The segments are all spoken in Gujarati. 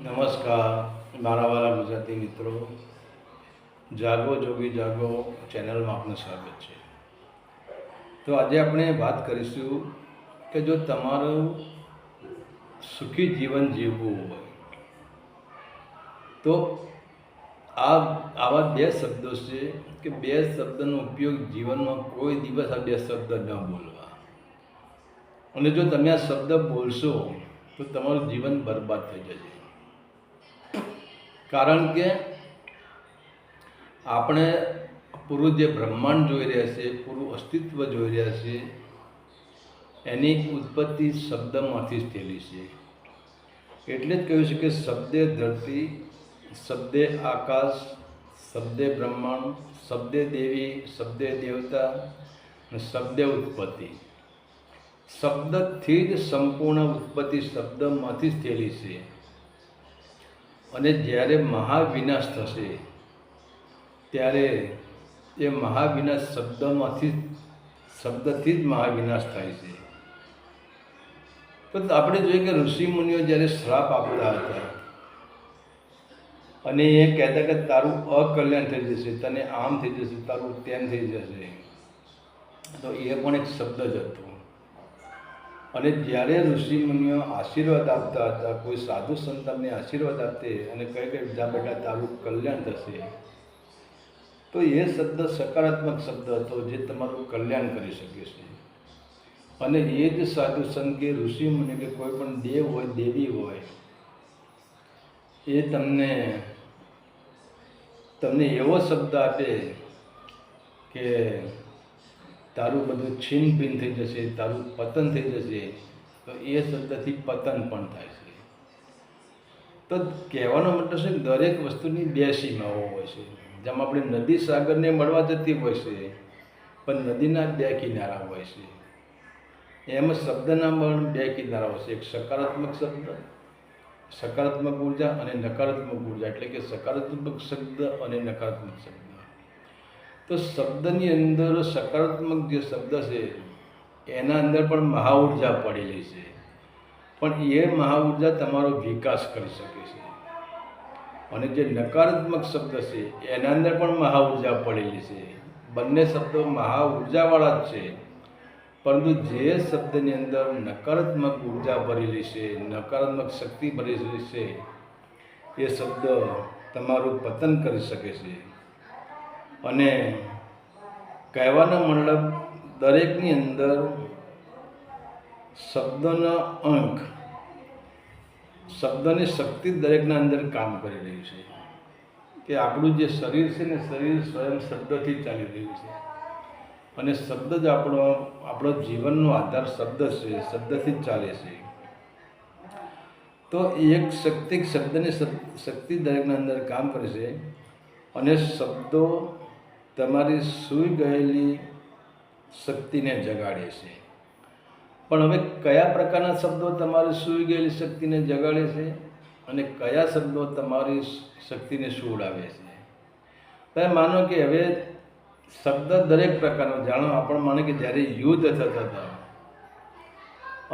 નમસ્કાર મારા વાલા ગુજરાતી મિત્રો, જાગો જોગી જાગો ચેનલમાં આપનું સ્વાગત છે. તો આજે આપણે વાત કરીશું કે જો તમારું સુખી જીવન જીવવું હોય તો આવા બે શબ્દો છે કે બે શબ્દનો ઉપયોગ જીવનમાં કોઈ દિવસ આ બે શબ્દ ન બોલવા. અને જો તમે આ શબ્દ બોલશો તો તમારું જીવન બરબાદ થઈ જશે. કારણ કે આપણે પૂરું જે બ્રહ્માંડ જોઈ રહ્યા છે, પૂરું અસ્તિત્વ જોઈ રહ્યા છે, એની ઉત્પત્તિ શબ્દમાંથી જ થયેલી છે. એટલે જ કહ્યું છે કે શબ્દે ધરતી, શબ્દે આકાશ, શબ્દે બ્રહ્માંડ, શબ્દે દેવી, શબ્દે દેવતા અને શબ્દે ઉત્પત્તિ. શબ્દથી જ સંપૂર્ણ ઉત્પત્તિ શબ્દમાંથી જ થયેલી છે. અને જ્યારે મહાવિનાશ થશે ત્યારે એ મહાવિનાશ શબ્દથી જ મહાવિનાશ થાય છે. તો આપણે જોઈએ કે ઋષિમુનિઓ જ્યારે શ્રાપ આપતા હતા અને એ કહેતા કે તારું અકલ્યાણ થઈ જશે, તને આમ થઈ જશે, તારું તેમ થઈ જશે, તો એ પણ એક શબ્દ જ હતો. અને જ્યારે ઋષિમુનિઓ આશીર્વાદ આપતા હતા, કોઈ સાધુ સંતને આશીર્વાદ આપતે અને કહે કે જા બેટા તારું કલ્યાણ થશે, તો એ શબ્દ સકારાત્મક શબ્દ હતો જે તમારું કલ્યાણ કરી શકે છે. અને એ જ સાધુ સંત કે ઋષિમુનિ કે કોઈ પણ દેવ હોય, દેવી હોય, એ તમને એવો શબ્દ આપે કે તારું બધું છીન ભીન થઈ જશે, તારું પતન થઈ જશે, તો એ શબ્દથી પતન પણ થાય છે. તો કહેવાનો મતલબ છે દરેક વસ્તુની બે સીમાઓ હોય છે. જેમ આપણે નદી સાગરને મળવા જતી હોય છે, પણ નદીના બે કિનારા હોય છે, એમ શબ્દના પણ બે કિનારા હોય છે. એક સકારાત્મક શબ્દ, સકારાત્મક ઉર્જા અને નકારાત્મક ઉર્જા, એટલે કે સકારાત્મક શબ્દ અને નકારાત્મક શબ્દ. તો શબ્દની અંદર સકારાત્મક જે શબ્દ છે એના અંદર પણ મહાઉર્જા પડેલી છે, પણ એ મહાઉર્જા તમારો વિકાસ કરી શકે છે. અને જે નકારાત્મક શબ્દ છે એના અંદર પણ મહાઉર્જા પડેલી છે. બંને શબ્દો મહાઉર્જાવાળા જ છે, પરંતુ જે શબ્દની અંદર નકારાત્મક ઉર્જા ભરેલી છે, નકારાત્મક શક્તિ ભરેલી છે, એ શબ્દ તમારું પતન કરી શકે છે. અને કહેવાનો મતલબ દરેકની અંદર શબ્દનો અંક, શબ્દની શક્તિ દરેકના અંદર કામ કરી રહી છે. કે આપણું જે શરીર છે ને, શરીર સ્વયં શબ્દથી ચાલી રહ્યું છે. અને શબ્દ જ આપણો જીવનનો આધાર શબ્દ છે, શબ્દથી જ ચાલે છે. તો એક શબ્દની શક્તિ દરેકના અંદર કામ કરે છે. અને શબ્દો તમારી સૂઈ ગયેલી શક્તિને જગાડે છે. પણ હવે કયા પ્રકારના શબ્દો તમારી સૂઈ ગયેલી શક્તિને જગાડે છે અને કયા શબ્દો તમારી શક્તિને સુવડાવે છે? તમે માનો કે હવે શબ્દ દરેક પ્રકારનો જાણો. આપણે માને કે જ્યારે યુદ્ધ થતા હતા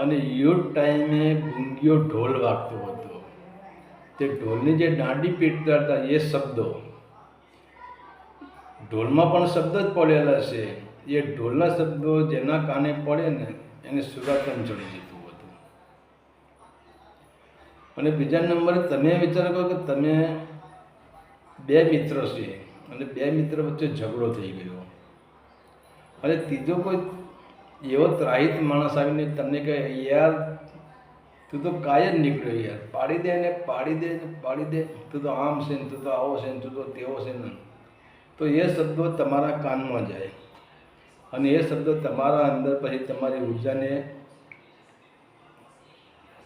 અને યુદ્ધ ટાઈમે ગુંગીઓ ઢોલ વાગતો હતો, તે ઢોલની જે દાંડી પીટતા હતા એ શબ્દો, ઢોલમાં પણ શબ્દ જ પડેલા છે. એ ઢોલના શબ્દો જેના કાને પડે ને એને સુરાતન ચડી જતું હતું. અને બીજા નંબરે તમે વિચાર કરો કે તમે બે મિત્ર છે અને બે મિત્ર વચ્ચે ઝઘડો થઈ ગયો, અને ત્રીજો કોઈ એવો ત્રાહિત માણસ આવીને તમને કહે યાર તું તો કાય જ નીકળ્યો યાર, પાડી દે ને પાડી દે ને પાડી દે, તું તો આમ છે ને, તું તો આવો છે ને, તું તો તેવો છે ને, તો એ શબ્દો તમારા કાનમાં જાય અને એ શબ્દો તમારા અંદર પછી તમારી ઉર્જાને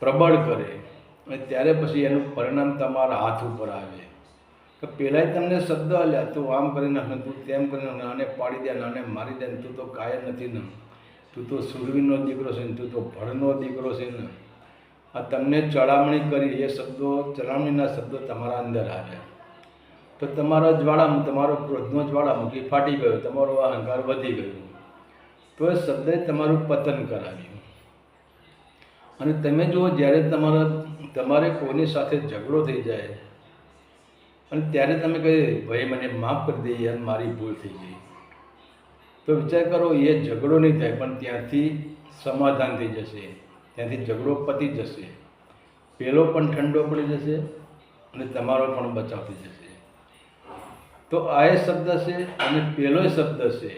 પ્રબળ કરે. અને ત્યારે પછી એનું પરિણામ તમારા હાથ ઉપર આવે કે પહેલાંય તમને શબ્દ આલ્યા, તું આમ કરી નાખ, તું તેમ કરી નાખ, આને પાડી દે, આને મારી દે, તું તો કાયર નથી ને, તું તો સુરવીરનો દીકરો છે ને, તું તો ભળનો દીકરો છે ને, આ તમને ચડામણી કરી. એ શબ્દો, ચડામણીના શબ્દો તમારા અંદર આવ્યા તો તમારો જ્વાળામુખી, તમારો ક્રોધનો જ્વાળામુખી ફાટી ગયો, તમારો અહંકાર વધી ગયો, તો એ શબ્દે તમારું પતન કરાવ્યું. અને તમે જુઓ, જ્યારે તમારા તમારે કોઈની સાથે ઝઘડો થઈ જાય અને ત્યારે તમે કહે ભાઈ મને માફ કરી દે યાર, મારી ભૂલ થઈ ગઈ, તો વિચાર કરો એ ઝઘડો નહીં થાય પણ ત્યાંથી સમાધાન થઈ જશે, ત્યાંથી ઝઘડો પતી જશે, પેલો પણ ઠંડો પડી જશે અને તમારો પણ બચાવ થઈ જશે. તો આ એ શબ્દ છે અને પેલો શબ્દ છે.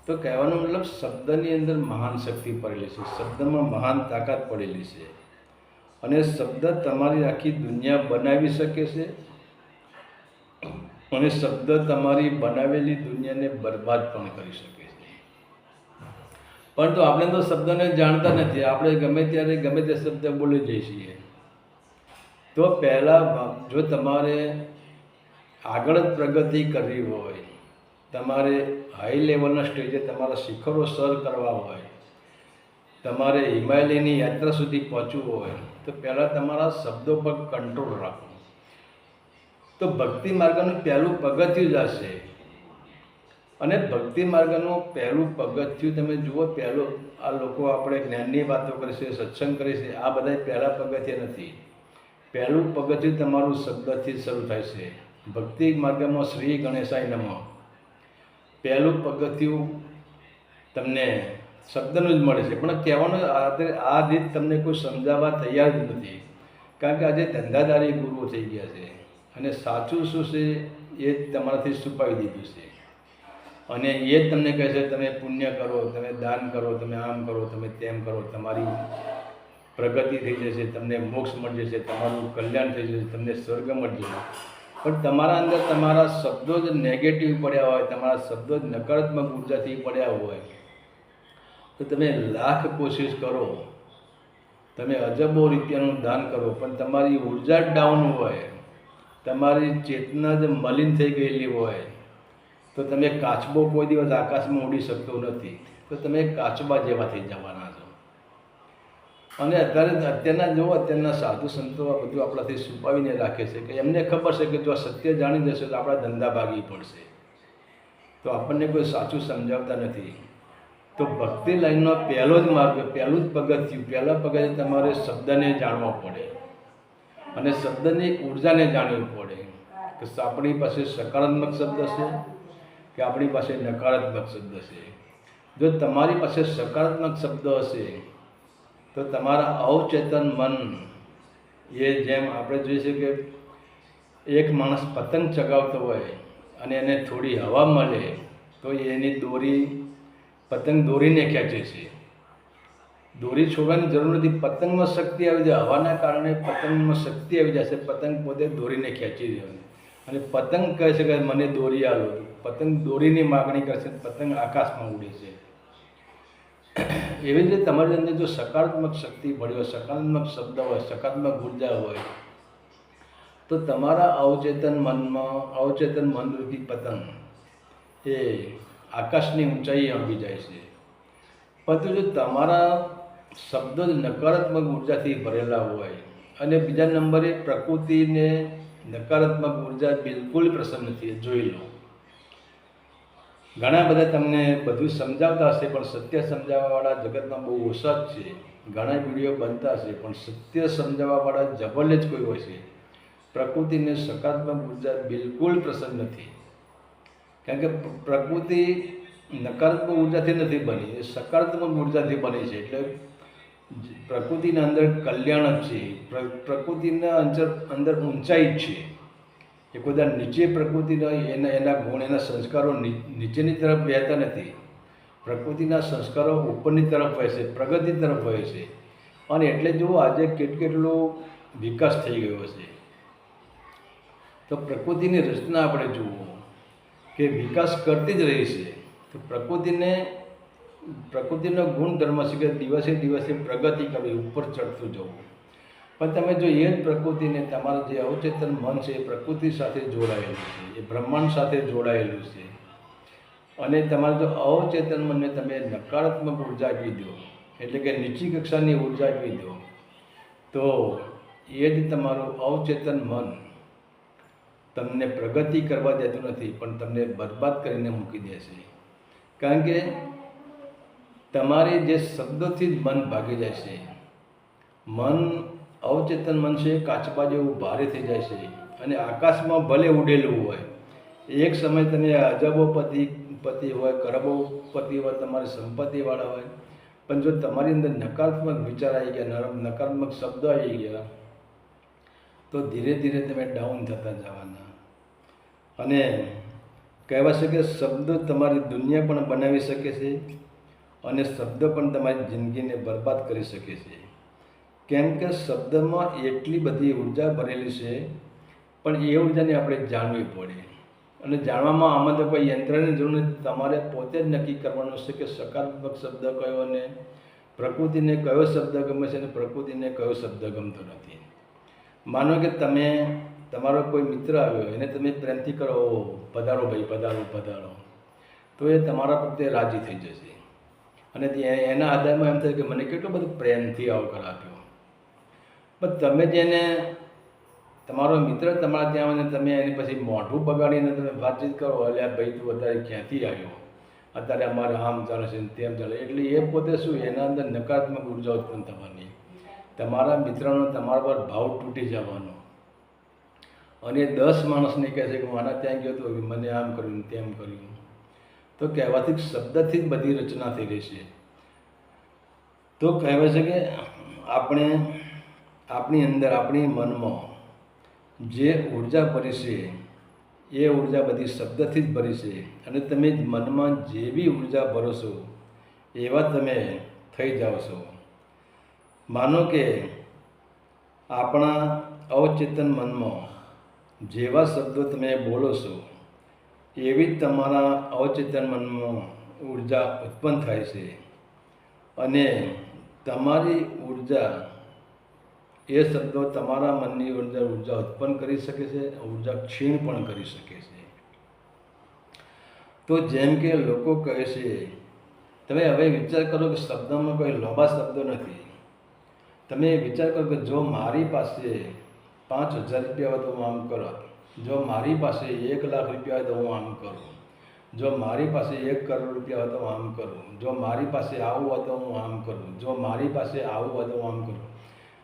તો કહેવાનો મતલબ શબ્દની અંદર મહાન શક્તિ પડેલી છે, શબ્દમાં મહાન તાકાત પડેલી છે અને શબ્દ તમારી આખી દુનિયા બનાવી શકે છે અને શબ્દ તમારી બનાવેલી દુનિયાને બરબાદ પણ કરી શકે છે. પરંતુ આપણે તો શબ્દને જાણતા નથી, આપણે ગમે ત્યારે ગમે તે શબ્દ બોલી જઈએ છીએ. તો પહેલાં જો તમારે આગળ જ પ્રગતિ કરવી હોય, તમારે હાઈ લેવલના સ્ટેજે તમારા શિખરો સર કરવા હોય, તમારે હિમાલયની યાત્રા સુધી પહોંચવું હોય, તો પહેલાં તમારા શબ્દો પર કંટ્રોલ રાખો. તો ભક્તિ માર્ગનું પહેલું પગથિયું જ હશે અને ભક્તિ માર્ગનું પહેલું પગથિયું તમે જુઓ, પહેલું આ લોકો આપણે જ્ઞાનની વાતો કરે છે, સત્સંગ કરે છે, આ બધા પહેલાં પગથિયા નથી. પહેલું પગથિયું તમારું શબ્દથી શરૂ થાય છે. ભક્તિ માર્ગમાં શ્રી ગણેશાય નમઃ પહેલું પગથિયું તમને શબ્દનું જ મળે છે, પણ કહેવાનું આ રીત તમને કોઈ સમજાવવા તૈયાર જ નથી. કારણ કે આજે ધંધાદારી ગુરુઓ થઈ ગયા છે અને સાચું શું છે એ તમારાથી છુપાવી દીધું છે અને એ જ તમને કહે છે તમે પુણ્ય કરો, તમે દાન કરો, તમે આમ કરો, તમે તેમ કરો, તમારી પ્રગતિ થઈ જશે, તમને મોક્ષ મળી જશે, તમારું કલ્યાણ થઈ જશે, તમને સ્વર્ગ મળી જશે. પણ તમારા અંદર તમારા શબ્દો જ નેગેટિવ પડ્યા હોય, તમારા શબ્દો જ નકારાત્મક ઉર્જાથી પડ્યા હોય, તો તમે લાખ કોશિશ કરો, તમે અજબો રૂપિયાનું દાન કરો, પણ તમારી ઉર્જા જ ડાઉન હોય, તમારી ચેતના જ મલિન થઈ ગયેલી હોય, તો તમે કાચબો કોઈ દિવસ આકાશમાં ઉડી શકતો નથી. તો તમે કાચબા જેવા થઈ જવાના છો. અને અત્યારના સાધુ સંતો આ બધું આપણાથી છુપાવીને રાખે છે કે એમને ખબર છે કે જો સત્ય જાણી જશે તો આપણા ધંધા ભાગી પડશે. તો આપણને કોઈ સાચું સમજાવતા નથી. તો ભક્તિ લાઈનનો પહેલો જ માર્ગ, પહેલું જ પગથિયું તમારે શબ્દને જાણવો પડે અને શબ્દની ઉર્જાને જાણવી પડે કે આપણી પાસે સકારાત્મક શબ્દ છે કે આપણી પાસે નકારાત્મક શબ્દ છે. જો તમારી પાસે સકારાત્મક શબ્દ હશે તો તમારા અવચેતન મન, એ જેમ આપણે જોઈએ છે કે એક માણસ પતંગ ચગાવતો હોય અને એને થોડી હવા મળે તો એની પતંગ દોરીને ખેંચે છે. દોરી છોડવાની જરૂર નથી, પતંગમાં શક્તિ આવી જાય, હવાના કારણે પતંગમાં શક્તિ આવી જશે, પતંગ પોતે દોરીને ખેંચી દેવાની. અને પતંગ કહે છે કે મને દોરી આલો, પતંગ દોરીની માગણી કરશે, પતંગ આકાશમાં ઉડે છે. એવી જ રીતે તમારી અંદર જો સકારાત્મક શક્તિ ભળી હોય, સકારાત્મક શબ્દ હોય, સકારાત્મક ઉર્જા હોય, તો તમારા અવચેતન મનરૂપી પતંગ એ આકાશની ઊંચાઈએ આંબી જાય છે. પરંતુ જો તમારા શબ્દો જ નકારાત્મક ઉર્જાથી ભરેલા હોય અને બીજા નંબરે પ્રકૃતિને નકારાત્મક ઉર્જા બિલકુલ પસંદ નથી, જોઈ લો. ઘણા બધા તમને બધું સમજાવતા હશે પણ સત્ય સમજાવવાવાળા જગતમાં બહુ ઓછા જ છે. ઘણા વિડીયો બનતા હશે પણ સત્ય સમજાવવાવાળા જબલ જ કોઈ હોય છે. પ્રકૃતિને સકારાત્મક ઉર્જા બિલકુલ પસંદ નથી, કારણ કે પ્રકૃતિ નકારાત્મક ઉર્જાથી નથી બની, એ સકારાત્મક ઉર્જાથી બની છે. એટલે પ્રકૃતિના અંદર કલ્યાણ જ છે, પ્રકૃતિના અંદર ઊંચાઈ જ છે. એ કોઈ નીચે પ્રકૃતિનો એના ગુણ, એના સંસ્કારો નીચેની તરફ વહેતા નથી. પ્રકૃતિના સંસ્કારો ઉપરની તરફ વહે છે, પ્રગતિ તરફ વહે છે. અને એટલે જુઓ આજે કેટલો વિકાસ થઈ ગયો છે. તો પ્રકૃતિની રચના આપણે જુઓ કે વિકાસ કરતી જ રહી છે. તો પ્રકૃતિનો ગુણધર્મ છે કે દિવસે દિવસે પ્રગતિ કરવી, ઉપર ચડતું જવું. પણ તમે જો એ જ પ્રકૃતિને, તમારું જે અવચેતન મન છે એ પ્રકૃતિ સાથે જોડાયેલું છે, એ બ્રહ્માંડ સાથે જોડાયેલું છે, અને તમારે જો અવચેતન મનને તમે નકારાત્મક ઉર્જા આપી દો, એટલે કે નીચી કક્ષાની ઉર્જા આપી દો, તો એ જ તમારું અવચેતન મન તમને પ્રગતિ કરવા દેતું નથી પણ તમને બરબાદ કરીને મૂકી દેશે. કારણ કે તમારી જે શબ્દોથી જ મન ભાગી જાય છે. મન અવચેતન મન છે એ કાચબા જેવું ભારે થઈ જાય છે અને આકાશમાં ભલે ઉડેલું હોય, એક સમય તમે અજબોપતિ હોય, કરોડોપતિ હોય, તમારી સંપત્તિવાળા હોય, પણ જો તમારી અંદર નકારાત્મક વિચાર આવી ગયા, નકારાત્મક શબ્દો આવી ગયા, તો ધીરે ધીરે તમે ડાઉન થતા જવાના. અને કહેવાય છે કે શબ્દો તમારી દુનિયા પણ બનાવી શકે છે અને શબ્દ પણ તમારી જિંદગીને બરબાદ કરી શકે છે. કેમ કે શબ્દમાં એટલી બધી ઉર્જા ભરેલી છે, પણ એ ઉર્જાને આપણે જાણવી પડે. અને જાણવામાં આમાં તો કોઈ યંત્રની જરૂર નથી, તમારે પોતે જ નક્કી કરવાનું છે કે સકારાત્મક શબ્દ કયો અને પ્રકૃતિને કયો શબ્દ ગમે છે અને પ્રકૃતિને કયો શબ્દ ગમતો નથી. માનો કે તમે તમારો કોઈ મિત્ર આવ્યો, એને તમે પ્રેમથી કરો, પધારો ભાઈ, પધારો પધારો, તો એ તમારા પ્રત્યે રાજી થઈ જશે અને એના આધારમાં એમ થાય કે મને કેટલો બધો પ્રેમથી આવકાર આપ્યો. પણ તમે જેને તમારો મિત્ર તમારા ત્યાં આવીને તમે એની પછી મોઢું બગાડીને તમે વાતચીત કરો, એટલે ભાઈ તું અત્યારે ક્યાંથી આવ્યો, અત્યારે અમારે આમ ચાલે છે તેમ ચાલે, એટલે એ પોતે શું, એના અંદર નકારાત્મક ઉર્જા ઉત્પન્ન થવાની, તમારા મિત્રનો તમારા પર ભાવ તૂટી જવાનો અને 10 માણસને કહે છે કે હું આના ત્યાં ગયો હતો, મને આમ કર્યું તેમ કર્યું. તો કહેવાથી શબ્દથી જ બધી રચના થઈ રહી છે. તો કહેવાય છે કે આપણે આપણી અંદર, આપણી મનમાં જે ઉર્જા ભરી છે એ ઉર્જા બધી શબ્દથી જ ભરી છે અને તમે મનમાં જેવી ઉર્જા ભરો છો એવા તમે થઈ જાઓ છો. માનો કે આપણા અવચેતન મનમાં જેવા શબ્દો તમે બોલો છો એવી જ તમારા અવચેતન મનમાં ઉર્જા ઉત્પન્ન થાય છે અને તમારી ઉર્જા, એ શબ્દો તમારા મનની અંદર ઉર્જા ઉત્પન્ન કરી શકે છે, ઉર્જા ક્ષીણ પણ કરી શકે છે. તો જેમ કે લોકો કહે છે, તમે હવે વિચાર કરો કે શબ્દમાં કોઈ લોભા શબ્દો નથી. તમે વિચાર કરો કે જો મારી પાસે 5,000 રૂપિયા હોય તો હું આમ કરું, જો મારી પાસે 1,00,000 રૂપિયા હોય તો હું આમ કરું, જો મારી પાસે 1 કરોડ રૂપિયા હોય તો હું આમ કરું, જો મારી પાસે આવું હોય તો હું આમ કરું, જો મારી પાસે આવું હોય તો હું આમ કરું.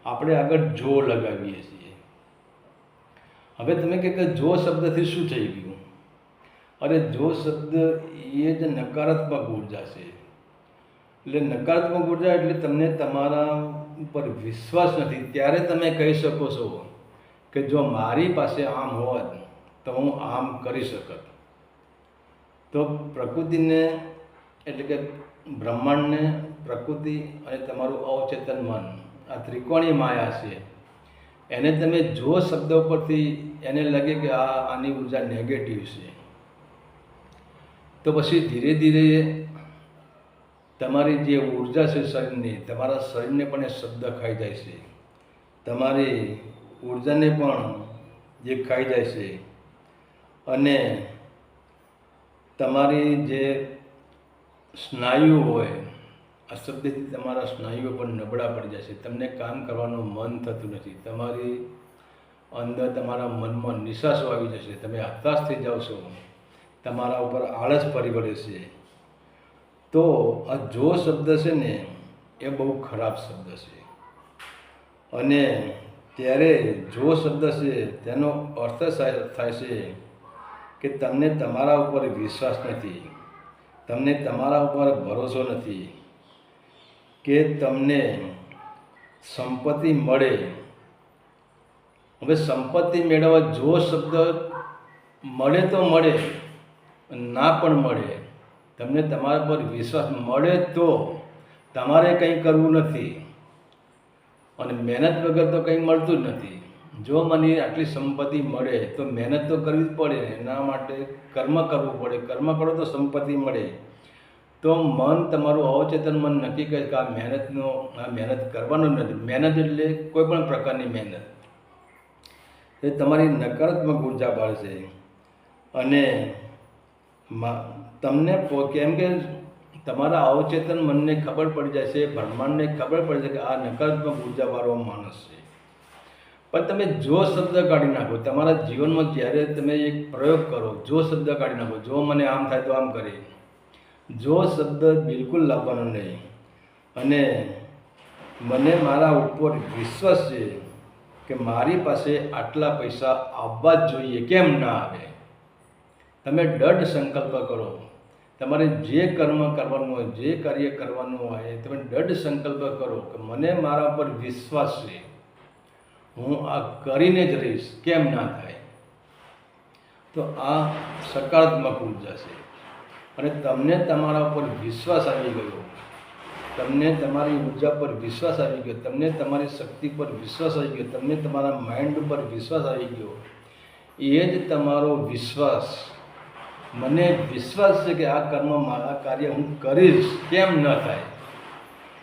આપણે આગળ જો લગાવીએ છીએ. હવે તમે કહે કે જો શબ્દથી શું થઈ ગયું? અરે જો શબ્દ એ જ નકારાત્મક ઉર્જા છે. એટલે નકારાત્મક ઉર્જા એટલે તમને તમારા ઉપર વિશ્વાસ નથી, ત્યારે તમે કહી શકો છો કે જો મારી પાસે આમ હોત તો હું આમ કરી શકત. તો પ્રકૃતિને, એટલે કે બ્રહ્માંડને, પ્રકૃતિ અને તમારું અવચેતન મન, આ ત્રિકોણી માયા છે, એને તમે જો શબ્દ પરથી એને લાગે કે આની ઉર્જા નેગેટિવ છે, તો પછી ધીરે ધીરે તમારી જે ઉર્જા છે શરીરની, તમારા શરીરને પણ એ શબ્દ ખાઈ જાય છે, તમારી ઉર્જાને પણ જે ખાઈ જાય છે અને તમારી જે સ્નાયુ હોય, આ શબ્દથી તમારા સ્નાયુઓ પણ નબળા પડી જાય છે, તમને કામ કરવાનું મન થતું નથી, તમારી અંદર તમારા મનમાં નિશાસો આવી જશે, તમે હતાશ થઈ જાઓ છો, તમારા ઉપર આળસ ફરી વળે છે. તો આ જો શબ્દ છે ને એ બહુ ખરાબ શબ્દ છે. અને ત્યારે જો શબ્દ છે તેનો અર્થ થાય છે કે તમને તમારા ઉપર વિશ્વાસ નથી, તમને તમારા ઉપર ભરોસો નથી કે તમને સંપત્તિ મળે. હવે સંપત્તિ મેળવવા જો શબ્દ મળે તો મળે, ના પણ મળે, તમને તમારા પર વિશ્વાસ મળે તો તમારે કંઈ કરવું નથી અને મહેનત વગર તો કંઈ મળતું જ નથી. જો મને આટલી સંપત્તિ મળે તો મહેનત તો કરવી જ પડે, એના માટે કર્મ કરવું પડે, કર્મ કરો તો સંપત્તિ મળે. તો મન, તમારું અવચેતન મન નક્કી કરે કે આ મહેનત કરવાનું નથી. મહેનત એટલે કોઈ પણ પ્રકારની મહેનત એ તમારી નકારાત્મક ઉર્જા બાળશે અને તમને, કેમ કે તમારા અવચેતન મનને ખબર પડી જાય છે, બ્રહ્માંડને ખબર પડી જાય કે આ નકારાત્મક ઉર્જાવાળો માણસ છે. પણ તમે જો શબ્દ કાઢી નાખો તમારા જીવનમાં, જ્યારે તમે એક પ્રયોગ કરો, જો શબ્દ કાઢી નાખો, જો મને આમ થાય તો આમ કરે, જો શબ્દ બિલકુલ લાવવાનો નહીં અને મને મારા ઉપર વિશ્વાસ છે કે મારી પાસે આટલા પૈસા આવવા જ જોઈએ, કેમ ના આવે. તમે દૃઢ સંકલ્પ કરો. તમારે જે કર્મ કરવાનું હોય, જે કાર્ય કરવાનું હોય, તમે દૃઢ સંકલ્પ કરો કે મને મારા પર વિશ્વાસ છે, હું આ કરીને જ રહીશ, કેમ ના થાય. તો આ સકારાત્મક ઉર્જા છે. અને તમને તમારા ઉપર વિશ્વાસ આવી ગયો, તમને તમારી ઉર્જા પર વિશ્વાસ આવી ગયો, તમને તમારી શક્તિ પર વિશ્વાસ આવી ગયો, તમને તમારા માઇન્ડ ઉપર વિશ્વાસ આવી ગયો. એ જ તમારો વિશ્વાસ, મને વિશ્વાસ છે કે આ કર્મ, મારા કાર્ય હું કરીશ, કેમ ન થાય,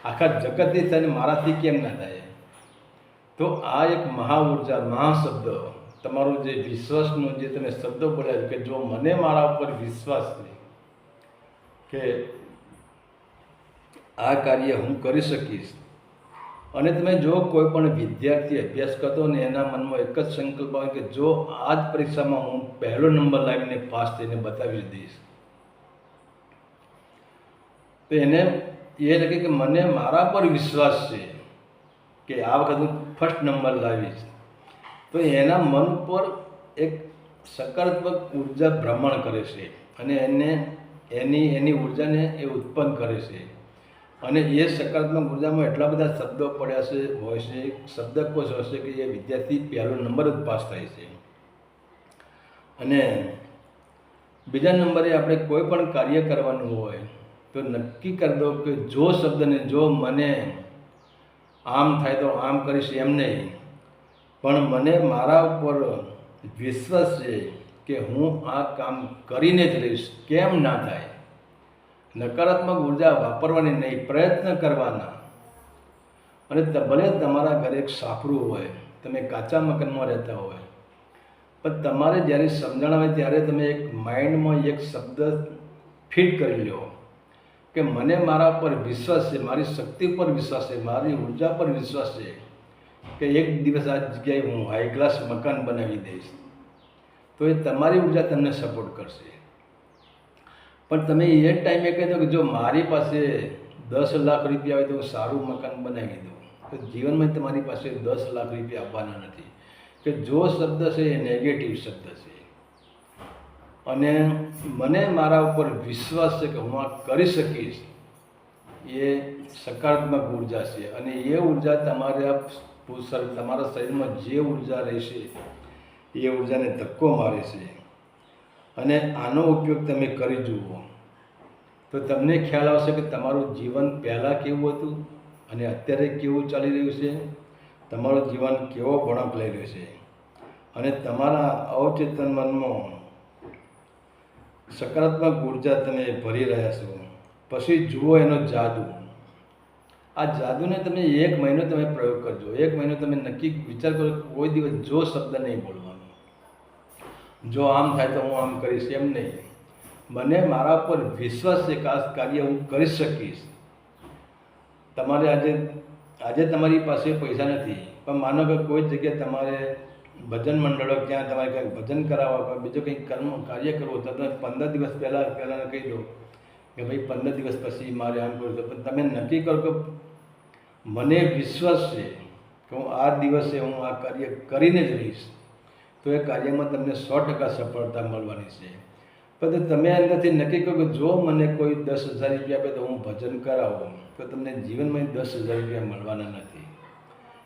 આખા જગતથી થઈને મારાથી કેમ ન થાય. તો આ એક મહાઉર્જા, મહાશબ્દ, તમારો જે વિશ્વાસનો જે તમે શબ્દો બોલ્યા કે જો મને મારા ઉપર વિશ્વાસ છે કે આ કાર્ય હું કરી શકીશ. અને તમે જો કોઈ પણ વિદ્યાર્થી અભ્યાસ કરતો ને એના મનમાં એક જ સંકલ્પ આવે કે જો આ જ પરીક્ષામાં હું પહેલો નંબર લાવીને પાસ થઈને બતાવી દઈશ, તો એને એ લાગે કે મને મારા પર વિશ્વાસ છે કે આ વખત હું ફર્સ્ટ નંબર લાવીશ. તો એના મન પર એક સકારાત્મક ઉર્જા ભ્રમણ કરે છે અને એની ઉર્જાને એ ઉત્પન્ન કરે છે. અને એ સકારાત્મક ઉર્જામાં એટલા બધા શબ્દો પડ્યા છે, હોય છે, શબ્દકોશ હશે કે એ વિદ્યાર્થી પહેલો નંબર જ પાસ થાય છે. અને બીજા નંબરે આપણે કોઈ પણ કાર્ય કરવાનું હોય તો નક્કી કરી દો કે જો શબ્દને જો મને આમ થાય તો આમ કરીશ, એમ નહીં, પણ મને મારા ઉપર વિશ્વાસ છે કે હું આ કામ કરીને જ રહીશ, કેમ ના થાય. નકારાત્મક ઉર્જા વાપરવાની નહીં, પ્રયત્ન કરવાના. અને ભલે તમારા ઘરે એક સાપરું હોય, તમે કાચા મકાનમાં રહેતા હોય, પણ તમારે જ્યારે સમજણ આવે ત્યારે તમે એક માઇન્ડમાં એક શબ્દ ફિટ કરી લો કે મને મારા પર વિશ્વાસ છે, મારી શક્તિ પર વિશ્વાસ છે, મારી ઉર્જા પર વિશ્વાસ છે કે એક દિવસ આ જગ્યાએ હું હાઈ ક્લાસ મકાન બનાવી દઈશ. તો એ તમારી ઉર્જા તમને સપોર્ટ કરશે. પણ તમે એ જ ટાઈમે કહી દો કે જો મારી પાસે 10 લાખ રૂપિયા હોય તો હું સારું મકાન બનાવી દઉં, તો જીવનમાં તમારી પાસે 10 લાખ રૂપિયા આવવાના નથી. કે જો શબ્દ છે એ નેગેટિવ શબ્દ છે. અને મને મારા ઉપર વિશ્વાસ છે કે હું આ કરી શકીશ, એ સકારાત્મક ઉર્જા છે. અને એ ઉર્જા તમારા શરીરમાં જે ઉર્જા રહેશે એ ઉર્જાને ધક્કો મારે છે. અને આનો ઉપયોગ તમે કરી જુઓ તો તમને ખ્યાલ આવશે કે તમારું જીવન પહેલાં કેવું હતું અને અત્યારે કેવું ચાલી રહ્યું છે, તમારું જીવન કેવો વળાંક લઈ રહ્યું છે. અને તમારા અવચેતન મનમાં સકારાત્મક ઉર્જા તમે ભરી રહ્યા છો. પછી જુઓ એનો જાદુ. આ જાદુને તમે 1 મહિનો તમે પ્રયોગ કરજો. 1 મહિનો તમે નક્કી વિચાર કરો, કોઈ દિવસ જો શબ્દ નહીં બોલવાનો, જો આમ થાય તો હું આમ કરીશ, એમ નહીં. મને મારા પર વિશ્વાસ છે કે આ કાર્ય હું કરી શકીશ. તમારે આજે તમારી પાસે પૈસા નથી, પણ માનો કે કોઈ જગ્યાએ તમારે ભજન મંડળો, ક્યાં તમારે કંઈક ભજન કરાવવા, બીજો કંઈક કાર્ય કરવું, તો તમે 15 દિવસ પહેલાં કહી દો કે ભાઈ 15 દિવસ પછી મારે આમ કરવું. પણ તમે નક્કી કરો કે મને વિશ્વાસ છે કે હું આ દિવસે હું આ કાર્ય કરીને જ રહીશ, તો એ કાર્યમાં તમને 100% સફળતા મળવાની છે. પણ તમે અંદરથી નક્કી કરો કે જો મને કોઈ 10,000 રૂપિયા આપે તો હું ભજન કરાવું, તો તમને જીવનમાં 10,000 રૂપિયા મળવાના નથી,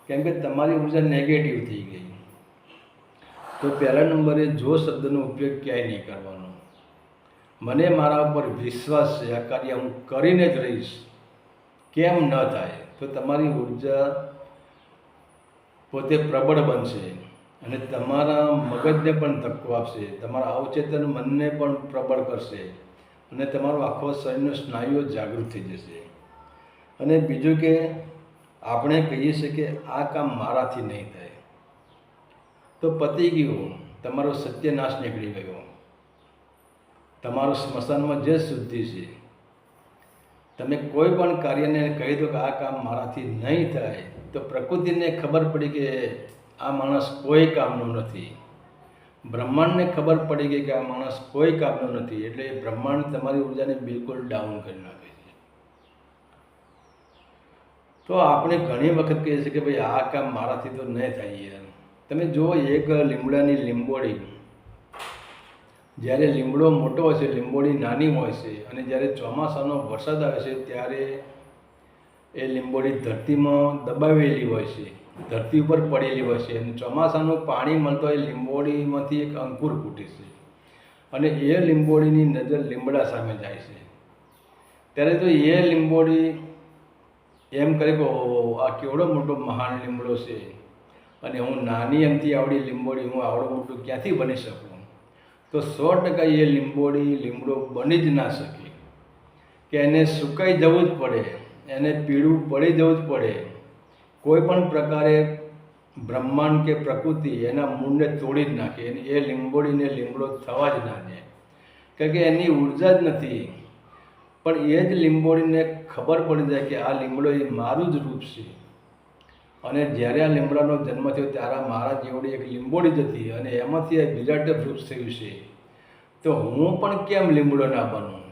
કેમ કે તમારી ઉર્જા નેગેટિવ થઈ ગઈ. તો પહેલા નંબરે જો શબ્દનો ઉપયોગ ક્યાંય નહીં કરવાનો. મને મારા ઉપર વિશ્વાસ છે, આ કાર્ય હું કરીને જ રહીશ, કેમ ન થાય. તો તમારી ઉર્જા પોતે પ્રબળ બનશે અને તમારા મગજને પણ ધક્કો આપશે, તમારા અવચેતન મનને પણ પ્રબળ કરશે અને તમારો આખો શરીરનો સ્નાયુઓ જાગૃત થઈ જશે. અને બીજું કે આપણે કહીએ છીએ કે આ કામ મારાથી નહીં થાય, તો પતી ગયું, તમારો સત્યનાશ નીકળી ગયો. તમારું સ્મશાનમાં જે શુદ્ધિ છે. તમે કોઈ પણ કાર્યને કહી દો કે આ કામ મારાથી નહીં થાય, તો પ્રકૃતિને ખબર પડી કે આ માણસ કોઈ કામનો નથી. બ્રહ્માંડને ખબર પડી ગઈ કે આ માણસ કોઈ કામનો નથી, એટલે એ બ્રહ્માંડ તમારી ઉર્જાને બિલકુલ ડાઉન કરી નાખે છે. તો આપણે ઘણી વખત કહીએ છીએ કે ભાઈ આ કામ મારાથી તો નહીં થાય યાર, તમે જુઓ એક લીમડાની લીંબોળી, જ્યારે લીમડો મોટો હોય છે, લીંબોળી નાની હોય છે, અને જ્યારે ચોમાસાનો વરસાદ આવે છે ત્યારે એ લીંબોળી ધરતીમાં દબાવેલી હોય છે, ધરતી ઉપર પડેલી હોય છે, અને ચોમાસાનું પાણી મળતો એ લીંબોળીમાંથી એક અંકુર ફૂટે છે, અને એ લીંબોળીની નજર લીમડા સામે જાય છે. ત્યારે તો એ લીંબોળી એમ કરે કે આ કેવડો મોટો મહાન લીમડો છે, અને હું નાની એમથી આવડી લીંબોળી હું આવડો મોટો ક્યાંથી બની શકું? તો 100% એ લીમડો બની જ ના શકે, કે એને સુકાઈ જવું જ પડે, એને પીળું પડી જવું જ પડે. કોઈ પણ પ્રકારે બ્રહ્માંડ કે પ્રકૃતિ એના મૂળને તોડી જ નાખે, એ લીંબોળીને લીમડો થવા જ ના દે, કારણ કે એની ઉર્જા જ નથી. પણ એ જ લીંબોળીને ખબર પડી જાય કે આ લીમડો એ મારું જ રૂપ છે, અને જ્યારે આ લીમડાનો જન્મ થયો ત્યારે મારા જેવડી એક લીંબોળી જ હતી, અને એમાંથી આ વિરાટ વૃક્ષ થયું છે, તો હું પણ કેમ લીમડો ના બનું?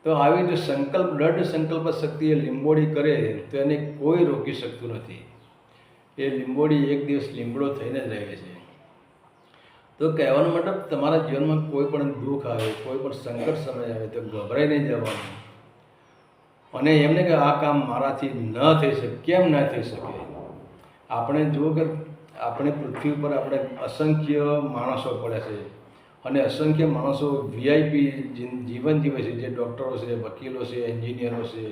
તો આવી જો સંકલ્પ, દ્રઢ સંકલ્પ શક્તિ એ લીંબોળી કરે તો એને કોઈ રોકી શકતું નથી. એ લીંબોળી એક દિવસ લીમડો થઈને જ રહે છે. તો કહેવાનો મતલબ, તમારા જીવનમાં કોઈ પણ દુઃખ આવે, કોઈ પણ સંકટ સમય આવે તો ગભરાઈ નહીં જવાનું, અને એમને કે આ કામ મારાથી ન થઈ શકે. કેમ ના થઈ શકે? આપણે જુઓ કે આપણે પૃથ્વી ઉપર આપણે અસંખ્ય માણસો પડ્યા છે, અને અસંખ્ય માણસો VIP જીવન જીવે છે, જે ડૉક્ટરો છે, વકીલો છે, એન્જિનિયરો છે,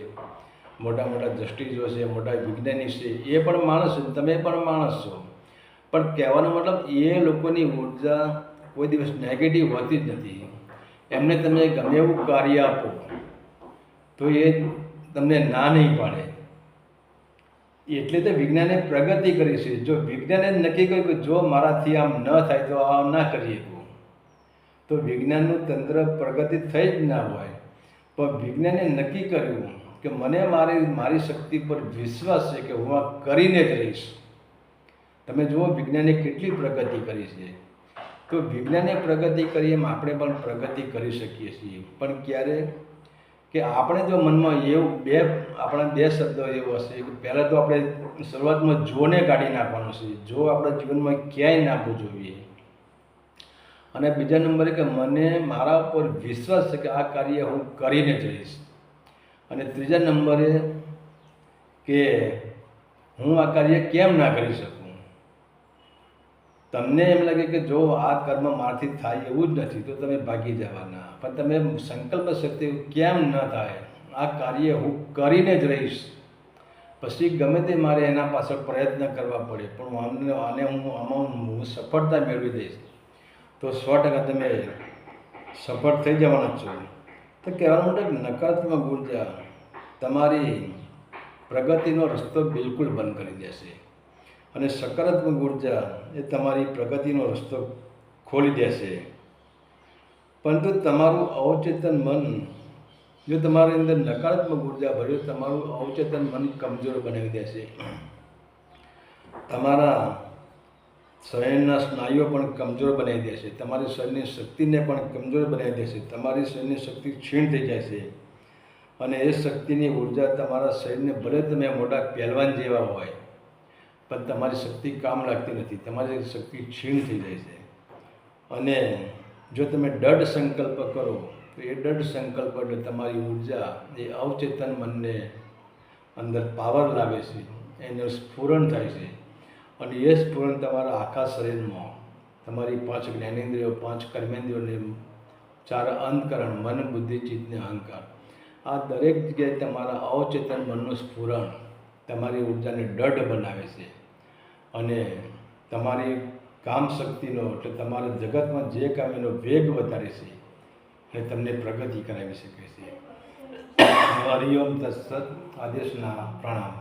મોટા મોટા જસ્ટિસો છે, મોટા વિજ્ઞાની છે, એ પણ માણસ છે, તમે પણ માણસ છો. પણ કહેવાનો મતલબ, એ લોકોની ઉર્જા કોઈ દિવસ નેગેટિવ હોતી જ નથી. એમને તમે ગમે એવું કાર્ય આપો તો એ તમને ના નહીં પાડે. એટલે તો વિજ્ઞાને પ્રગતિ કરી છે. જો વિજ્ઞાને નક્કી કર્યું કે જો મારાથી આમ ન થાય તો આ ના કરી શકું, તો વિજ્ઞાનનું તંત્ર પ્રગતિ થઈ જ ના હોય. પણ વિજ્ઞાને નક્કી કર્યું કે મને મારી શક્તિ પર વિશ્વાસ છે કે હું આ કરીને જ રહીશ. તમે જુઓ વિજ્ઞાને કેટલી પ્રગતિ કરી છે. તો વિજ્ઞાને પ્રગતિ કરી એમ આપણે પણ પ્રગતિ કરી શકીએ છીએ. પણ ક્યારે? કે આપણે જો મનમાં એવું આપણા બે શબ્દો એવો હશે કે પહેલાં તો આપણે શરૂઆતમાં જોને કાઢી નાખવાનું છે, જો આપણા જીવનમાં ક્યાંય નાખવું જોઈએ. અને બીજા નંબરે કે મને મારા ઉપર વિશ્વાસ છે કે આ કાર્ય હું કરીને જ રહીશ. અને ત્રીજા નંબરે કે હું આ કાર્ય કેમ ના કરી શકું? તમને એમ લાગે કે જો આ કર્મ મારાથી થાય એવું જ નથી તો તમે ભાગી જવાના. પણ તમે સંકલ્પ શક્તિ કેમ ન થાય, આ કાર્ય હું કરીને જ રહીશ, પછી ગમે તે મારે એના પાછળ પ્રયત્ન કરવા પડે પણ હું સફળતા મેળવી દઈશ, તો 100% તમે સફળ થઈ જવાના છો. તો કહેવાનો મતલબ, નકારાત્મક ઉર્જા તમારી પ્રગતિનો રસ્તો બિલકુલ બંધ કરી દેશે, અને સકારાત્મક ઉર્જા એ તમારી પ્રગતિનો રસ્તો ખોલી દેશે. પરંતુ તમારું અવચેતન મન, જો તમારી અંદર નકારાત્મક ઉર્જા ભર્યું, તમારું અવચેતન મન કમજોર બનાવી દેશે. તમારા શરીરના સ્નાયુઓ પણ કમજોર બનાવી દેશે, તમારી શરીરની શક્તિને પણ કમજોર બનાવી દેશે. તમારી શરીરની શક્તિ ક્ષીણ થઈ જાય છે, અને એ શક્તિની ઉર્જા તમારા શરીરને, ભલે તમે મોટા પહેલવાન જેવા હોય પણ તમારી શક્તિ કામ લાગતી નથી, તમારી શક્તિ ક્ષીણ થઈ જાય છે. અને જો તમે દ્રઢ સંકલ્પ કરો તો એ દ્રઢ સંકલ્પ એટલે તમારી ઉર્જા એ અવચેતન મનને અંદર પાવર લાગે છે, એનું સ્ફુરણ થાય છે, અને એ સ્ફુરણ તમારા આખા શરીરમાં, તમારી 5 જ્ઞાનેન્દ્રિયો, 5 કર્મેન્દ્રિયોને, 4 અંતકરણ, મન, બુદ્ધિ, ચિત્ત ને અહંકાર, આ દરેક જગ્યાએ તમારા અવચેતન મનનું સ્ફુરણ તમારી ઉર્જાને દ્રઢ બનાવે છે, અને તમારી કામ શક્તિનો, એટલે તમારા જગતમાં જે કામ એનો વેગ વધારે છે એ તમને પ્રગતિ કરાવી શકે છે. હરિઓમ તત્સત. આદેશના પ્રણામ.